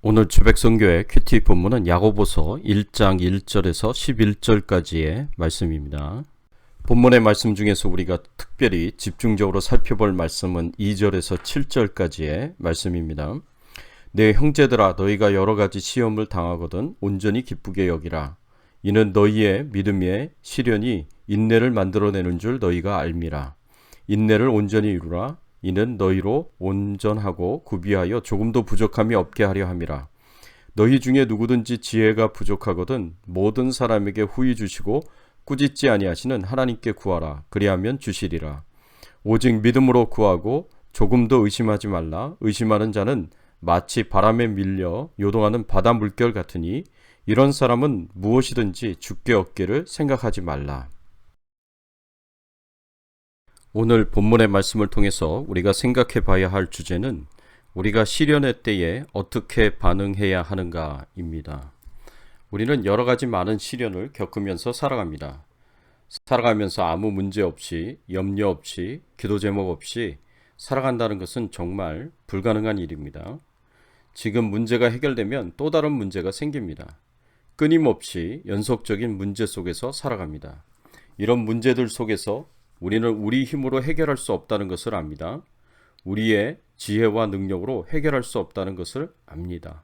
오늘 주백성교회 큐티 본문은 야고보서 1장 1절에서 11절까지의 말씀입니다. 본문의 말씀 중에서 우리가 특별히 집중적으로 살펴볼 말씀은 2절에서 7절까지의 말씀입니다. 내 형제들아, 너희가 여러 가지 시험을 당하거든 온전히 기쁘게 여기라. 이는 너희의 믿음의 시련이 인내를 만들어내는 줄 너희가 알미라. 인내를 온전히 이루라. 이는 너희로 온전하고 구비하여 조금도 부족함이 없게 하려 함이라. 너희 중에 누구든지 지혜가 부족하거든 모든 사람에게 후히 주시고 꾸짖지 아니하시는 하나님께 구하라. 그리하면 주시리라. 오직 믿음으로 구하고 조금도 의심하지 말라. 의심하는 자는 마치 바람에 밀려 요동하는 바다 물결 같으니 이런 사람은 무엇이든지 주께 얻기를 생각하지 말라. 오늘 본문의 말씀을 통해서 우리가 생각해 봐야 할 주제는 우리가 시련의 때에 어떻게 반응해야 하는가입니다. 우리는 여러 가지 많은 시련을 겪으면서 살아갑니다. 살아가면서 아무 문제 없이, 염려 없이, 기도 제목 없이 살아간다는 것은 정말 불가능한 일입니다. 지금 문제가 해결되면 또 다른 문제가 생깁니다. 끊임없이 연속적인 문제 속에서 살아갑니다. 이런 문제들 속에서 우리는 우리 힘으로 해결할 수 없다는 것을 압니다. 우리의 지혜와 능력으로 해결할 수 없다는 것을 압니다.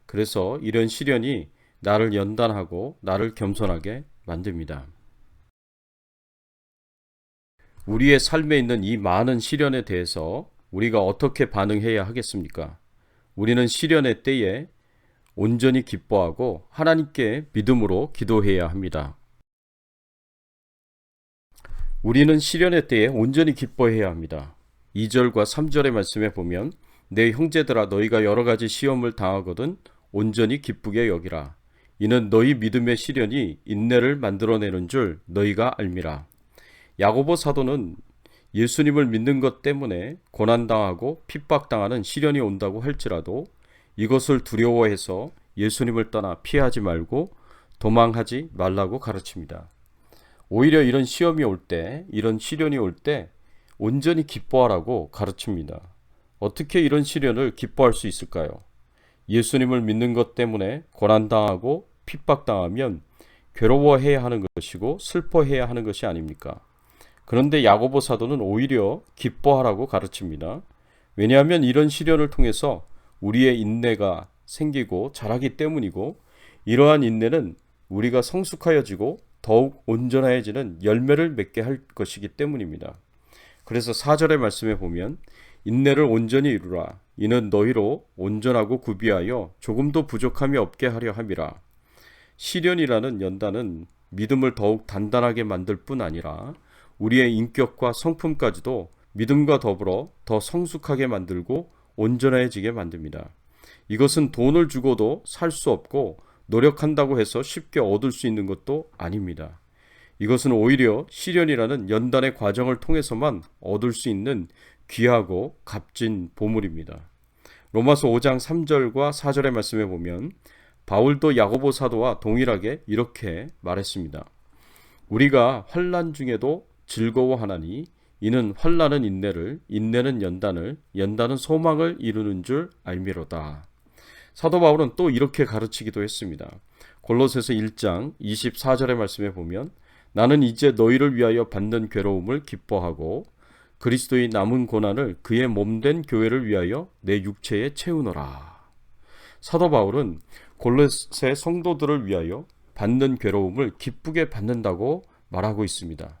그래서 이런 시련이 나를 연단하고 나를 겸손하게 만듭니다. 우리의 삶에 있는 이 많은 시련에 대해서 우리가 어떻게 반응해야 하겠습니까? 우리는 시련의 때에 온전히 기뻐하고 하나님께 믿음으로 기도해야 합니다. 우리는 시련의 때에 온전히 기뻐해야 합니다. 2절과 3절의 말씀에 보면 내 형제들아, 너희가 여러 가지 시험을 당하거든 온전히 기쁘게 여기라. 이는 너희 믿음의 시련이 인내를 만들어내는 줄 너희가 알미라. 야고보 사도는 예수님을 믿는 것 때문에 고난당하고 핍박당하는 시련이 온다고 할지라도 이것을 두려워해서 예수님을 떠나 피하지 말고 도망하지 말라고 가르칩니다. 오히려 이런 시험이 올 때, 이런 시련이 올 때 온전히 기뻐하라고 가르칩니다. 어떻게 이런 시련을 기뻐할 수 있을까요? 예수님을 믿는 것 때문에 고난당하고 핍박당하면 괴로워해야 하는 것이고 슬퍼해야 하는 것이 아닙니까? 그런데 야고보 사도는 오히려 기뻐하라고 가르칩니다. 왜냐하면 이런 시련을 통해서 우리의 인내가 생기고 자라기 때문이고, 이러한 인내는 우리가 성숙하여지고 더욱 온전해지는 열매를 맺게 할 것이기 때문입니다. 그래서 4절의 말씀에 보면 인내를 온전히 이루라. 이는 너희로 온전하고 구비하여 조금도 부족함이 없게 하려 함이라. 시련이라는 연단은 믿음을 더욱 단단하게 만들 뿐 아니라 우리의 인격과 성품까지도 믿음과 더불어 더 성숙하게 만들고 온전해지게 만듭니다. 이것은 돈을 주고도 살 수 없고 노력한다고 해서 쉽게 얻을 수 있는 것도 아닙니다. 이것은 오히려 시련이라는 연단의 과정을 통해서만 얻을 수 있는 귀하고 값진 보물입니다. 로마서 5장 3절과 4절의 말씀에 보면 바울도 야고보 사도와 동일하게 이렇게 말했습니다. 우리가 환난 중에도 즐거워하나니 이는 환난은 인내를, 인내는 연단을, 연단은 소망을 이루는 줄 알미로다. 사도 바울은 또 이렇게 가르치기도 했습니다. 골로새서 1장 24절의 말씀에 보면 나는 이제 너희를 위하여 받는 괴로움을 기뻐하고 그리스도의 남은 고난을 그의 몸된 교회를 위하여 내 육체에 채우노라. 사도 바울은 골로새 성도들을 위하여 받는 괴로움을 기쁘게 받는다고 말하고 있습니다.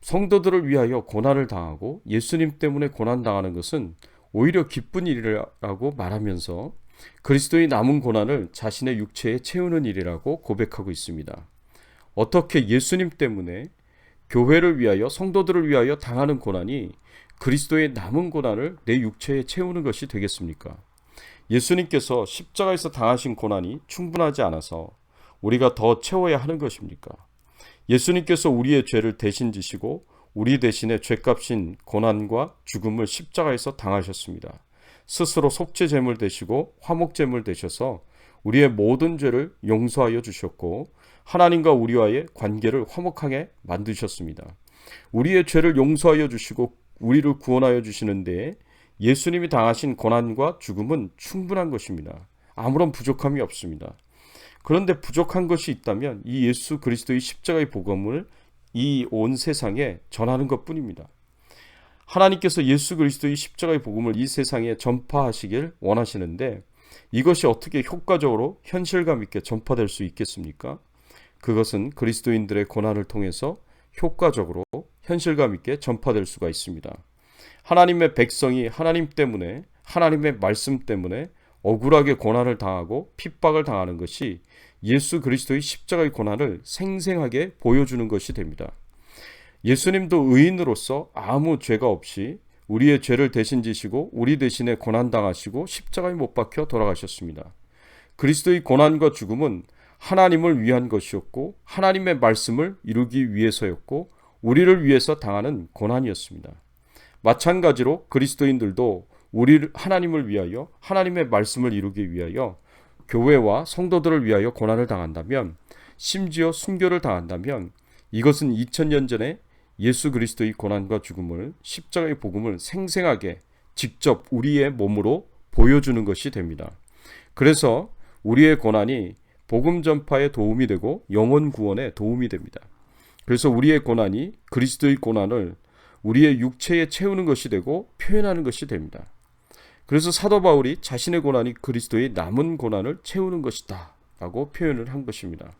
성도들을 위하여 고난을 당하고 예수님 때문에 고난당하는 것은 오히려 기쁜 일이라고 말하면서 그리스도의 남은 고난을 자신의 육체에 채우는 일이라고 고백하고 있습니다. 어떻게 예수님 때문에 교회를 위하여 성도들을 위하여 당하는 고난이 그리스도의 남은 고난을 내 육체에 채우는 것이 되겠습니까? 예수님께서 십자가에서 당하신 고난이 충분하지 않아서 우리가 더 채워야 하는 것입니까? 예수님께서 우리의 죄를 대신 지시고 우리 대신에 죄값인 고난과 죽음을 십자가에서 당하셨습니다. 스스로 속죄제물 되시고 화목제물 되셔서 우리의 모든 죄를 용서하여 주셨고 하나님과 우리와의 관계를 화목하게 만드셨습니다. 우리의 죄를 용서하여 주시고 우리를 구원하여 주시는데 예수님이 당하신 고난과 죽음은 충분한 것입니다. 아무런 부족함이 없습니다. 그런데 부족한 것이 있다면 이 예수 그리스도의 십자가의 복음을 이 온 세상에 전하는 것뿐입니다. 하나님께서 예수 그리스도의 십자가의 복음을 이 세상에 전파하시길 원하시는데 이것이 어떻게 효과적으로 현실감 있게 전파될 수 있겠습니까? 그것은 그리스도인들의 고난을 통해서 효과적으로 현실감 있게 전파될 수가 있습니다. 하나님의 백성이 하나님 때문에, 하나님의 말씀 때문에 억울하게 고난을 당하고 핍박을 당하는 것이 예수 그리스도의 십자가의 고난을 생생하게 보여주는 것이 됩니다. 예수님도 의인으로서 아무 죄가 없이 우리의 죄를 대신 지시고 우리 대신에 고난당하시고 십자가에 못 박혀 돌아가셨습니다. 그리스도의 고난과 죽음은 하나님을 위한 것이었고 하나님의 말씀을 이루기 위해서였고 우리를 위해서 당하는 고난이었습니다. 마찬가지로 그리스도인들도 하나님을 위하여 하나님의 말씀을 이루기 위하여 교회와 성도들을 위하여 고난을 당한다면, 심지어 순교를 당한다면 이것은 2000년 전에 예수 그리스도의 고난과 죽음을, 십자가의 복음을 생생하게 직접 우리의 몸으로 보여주는 것이 됩니다. 그래서 우리의 고난이 복음 전파에 도움이 되고 영혼 구원에 도움이 됩니다. 그래서 우리의 고난이 그리스도의 고난을 우리의 육체에 채우는 것이 되고 표현하는 것이 됩니다. 그래서 사도 바울이 자신의 고난이 그리스도의 남은 고난을 채우는 것이다 라고 표현을 한 것입니다.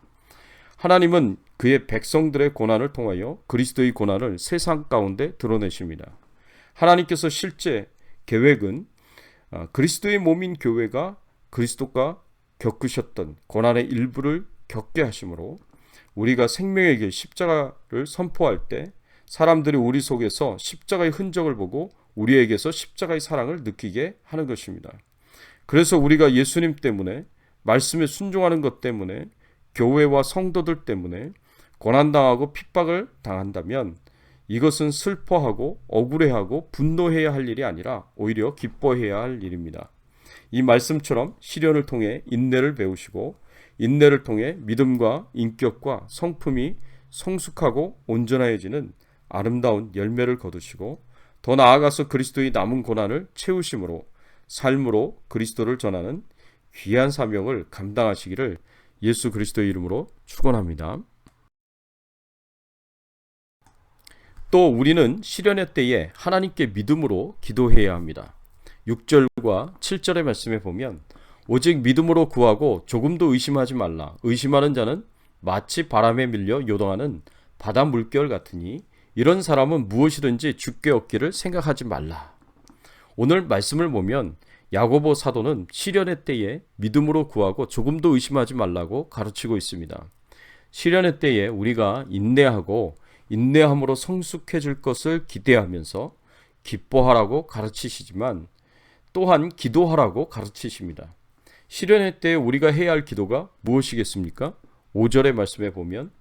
하나님은 그의 백성들의 고난을 통하여 그리스도의 고난을 세상 가운데 드러내십니다. 하나님께서 실제 계획은 그리스도의 몸인 교회가 그리스도가 겪으셨던 고난의 일부를 겪게 하심으로 우리가 생명의 길 십자가를 선포할 때 사람들이 우리 속에서 십자가의 흔적을 보고 우리에게서 십자가의 사랑을 느끼게 하는 것입니다. 그래서 우리가 예수님 때문에, 말씀에 순종하는 것 때문에, 교회와 성도들 때문에 고난당하고 핍박을 당한다면 이것은 슬퍼하고 억울해하고 분노해야 할 일이 아니라 오히려 기뻐해야 할 일입니다. 이 말씀처럼 시련을 통해 인내를 배우시고 인내를 통해 믿음과 인격과 성품이 성숙하고 온전해지는 아름다운 열매를 거두시고 더 나아가서 그리스도의 남은 고난을 채우심으로 삶으로 그리스도를 전하는 귀한 사명을 감당하시기를 예수 그리스도의 이름으로 축원합니다. 또 우리는 시련의 때에 하나님께 믿음으로 기도해야 합니다. 6절과 7절의 말씀에 보면 오직 믿음으로 구하고 조금도 의심하지 말라. 의심하는 자는 마치 바람에 밀려 요동하는 바다 물결 같으니 이런 사람은 무엇이든지 주께 얻기를 생각하지 말라. 오늘 말씀을 보면 야고보 사도는 시련의 때에 믿음으로 구하고 조금도 의심하지 말라고 가르치고 있습니다. 시련의 때에 우리가 인내하고 인내함으로 성숙해질 것을 기대하면서 기뻐하라고 가르치시지만 또한 기도하라고 가르치십니다. 시련의 때에 우리가 해야 할 기도가 무엇이겠습니까? 5절의 말씀에 보면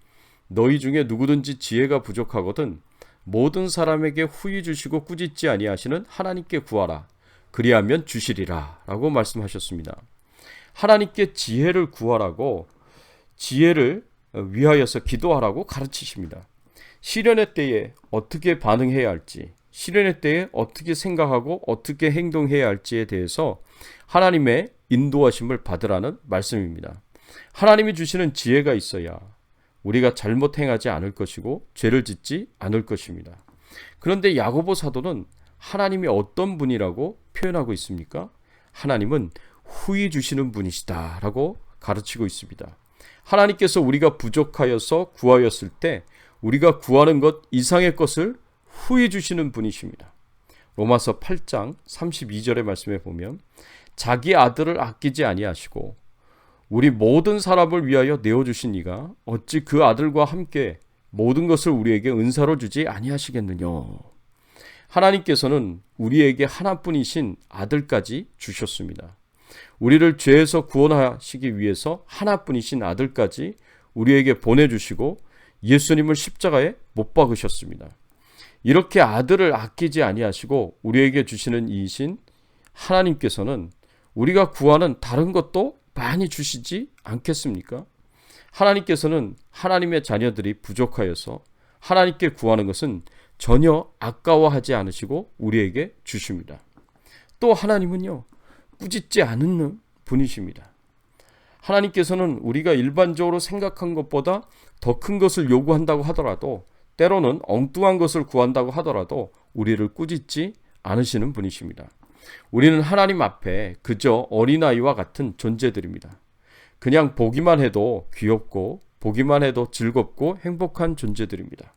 너희 중에 누구든지 지혜가 부족하거든 모든 사람에게 후히 주시고 꾸짖지 아니하시는 하나님께 구하라. 그리하면 주시리라 라고 말씀하셨습니다. 하나님께 지혜를 구하라고, 지혜를 위하여서 기도하라고 가르치십니다. 시련의 때에 어떻게 반응해야 할지, 시련의 때에 어떻게 생각하고 어떻게 행동해야 할지에 대해서 하나님의 인도하심을 받으라는 말씀입니다. 하나님이 주시는 지혜가 있어야 우리가 잘못 행하지 않을 것이고 죄를 짓지 않을 것입니다. 그런데 야고보 사도는 하나님이 어떤 분이라고 표현하고 있습니까? 하나님은 후히 주시는 분이시다 라고 가르치고 있습니다. 하나님께서 우리가 부족하여서 구하였을 때 우리가 구하는 것 이상의 것을 후히 주시는 분이십니다. 로마서 8장 32절의 말씀에 보면 자기 아들을 아끼지 아니하시고 우리 모든 사람을 위하여 내어주신 이가 어찌 그 아들과 함께 모든 것을 우리에게 은사로 주지 아니하시겠느냐. 하나님께서는 우리에게 하나뿐이신 아들까지 주셨습니다. 우리를 죄에서 구원하시기 위해서 하나뿐이신 아들까지 우리에게 보내주시고 예수님을 십자가에 못 박으셨습니다. 이렇게 아들을 아끼지 아니하시고 우리에게 주시는 이이신 하나님께서는 우리가 구하는 다른 것도 많이 주시지 않겠습니까? 하나님께서는 하나님의 자녀들이 부족하여서 하나님께 구하는 것은 전혀 아까워하지 않으시고 우리에게 주십니다. 또 하나님은요, 꾸짖지 않는 분이십니다. 하나님께서는 우리가 일반적으로 생각한 것보다 더 큰 것을 요구한다고 하더라도, 때로는 엉뚱한 것을 구한다고 하더라도 우리를 꾸짖지 않으시는 분이십니다. 우리는 하나님 앞에 그저 어린아이와 같은 존재들입니다. 그냥 보기만 해도 귀엽고 보기만 해도 즐겁고 행복한 존재들입니다.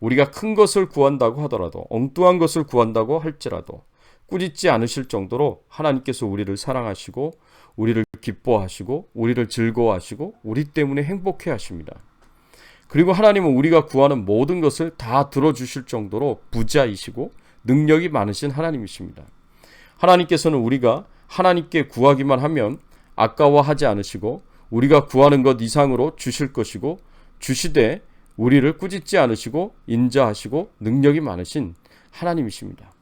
우리가 큰 것을 구한다고 하더라도, 엉뚱한 것을 구한다고 할지라도 꾸짖지 않으실 정도로 하나님께서 우리를 사랑하시고 우리를 기뻐하시고 우리를 즐거워하시고 우리 때문에 행복해 하십니다. 그리고 하나님은 우리가 구하는 모든 것을 다 들어주실 정도로 부자이시고 능력이 많으신 하나님이십니다. 하나님께서는 우리가 하나님께 구하기만 하면 아까워하지 않으시고 우리가 구하는 것 이상으로 주실 것이고, 주시되 우리를 꾸짖지 않으시고 인자하시고 능력이 많으신 하나님이십니다.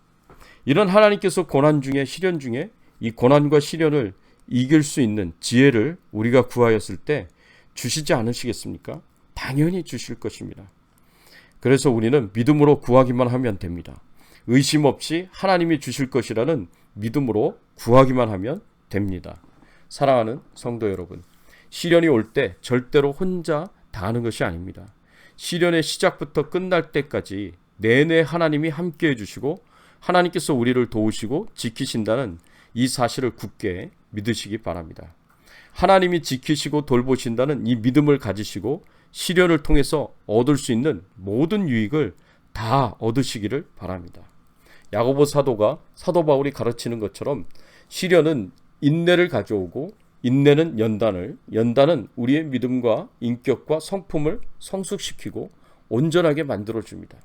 이런 하나님께서 고난 중에, 시련 중에 이 고난과 시련을 이길 수 있는 지혜를 우리가 구하였을 때 주시지 않으시겠습니까? 당연히 주실 것입니다. 그래서 우리는 믿음으로 구하기만 하면 됩니다. 의심 없이 하나님이 주실 것이라는 믿음으로 구하기만 하면 됩니다. 사랑하는 성도 여러분, 시련이 올 때 절대로 혼자 당하는 것이 아닙니다. 시련의 시작부터 끝날 때까지 내내 하나님이 함께 해주시고 하나님께서 우리를 도우시고 지키신다는 이 사실을 굳게 믿으시기 바랍니다. 하나님이 지키시고 돌보신다는 이 믿음을 가지시고 시련을 통해서 얻을 수 있는 모든 유익을 다 얻으시기를 바랍니다. 야고보 사도가 사도 바울이 가르치는 것처럼 시련은 인내를 가져오고 인내는 연단을, 연단은 우리의 믿음과 인격과 성품을 성숙시키고 온전하게 만들어줍니다.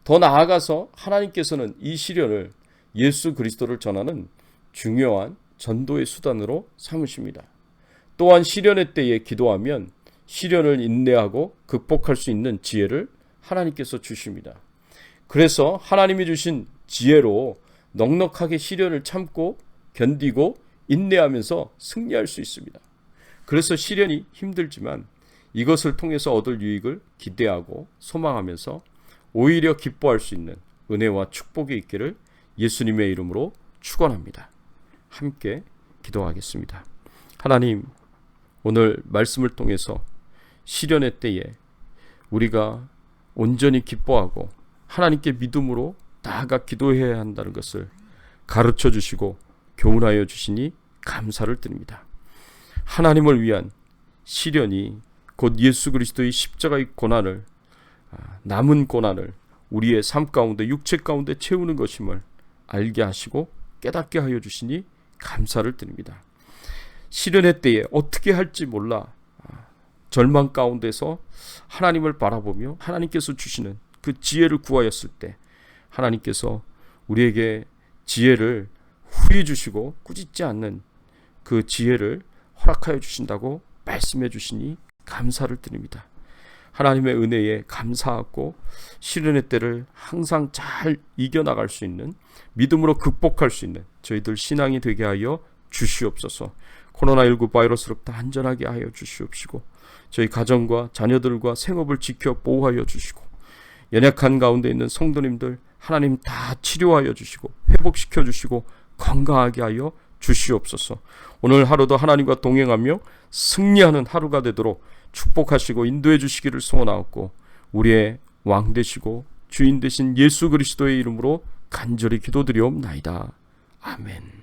더 나아가서 하나님께서는 이 시련을 예수 그리스도를 전하는 중요한 전도의 수단으로 삼으십니다. 또한 시련의 때에 기도하면 시련을 인내하고 극복할 수 있는 지혜를 하나님께서 주십니다. 그래서 하나님이 주신 지혜로 넉넉하게 시련을 참고 견디고 인내하면서 승리할 수 있습니다. 그래서 시련이 힘들지만 이것을 통해서 얻을 유익을 기대하고 소망하면서 오히려 기뻐할 수 있는 은혜와 축복이 있기를 예수님의 이름으로 축원합니다. 함께 기도하겠습니다. 하나님, 오늘 말씀을 통해서 시련의 때에 우리가 온전히 기뻐하고 하나님께 믿음으로 나아가 기도해야 한다는 것을 가르쳐 주시고 교훈하여 주시니 감사를 드립니다. 하나님을 위한 시련이 곧 예수 그리스도의 십자가의 고난을, 남은 고난을 우리의 삶 가운데, 육체 가운데 채우는 것임을 알게 하시고 깨닫게 하여 주시니 감사를 드립니다. 시련의 때에 어떻게 할지 몰라 절망 가운데서 하나님을 바라보며 하나님께서 주시는 그 지혜를 구하였을 때 하나님께서 우리에게 지혜를 후히 주시고 꾸짖지 않는 그 지혜를 허락하여 주신다고 말씀해 주시니 감사를 드립니다. 하나님의 은혜에 감사하고 시련의 때를 항상 잘 이겨나갈 수 있는, 믿음으로 극복할 수 있는 저희들 신앙이 되게 하여 주시옵소서. 코로나19 바이러스로부터 안전하게 하여 주시옵시고 저희 가정과 자녀들과 생업을 지켜 보호하여 주시고 연약한 가운데 있는 성도님들 하나님 다 치료하여 주시고 회복시켜 주시고 건강하게 하여 주시옵소서. 오늘 하루도 하나님과 동행하며 승리하는 하루가 되도록 축복하시고 인도해 주시기를 소원하옵고 우리의 왕 되시고 주인 되신 예수 그리스도의 이름으로 간절히 기도드리옵나이다. 아멘.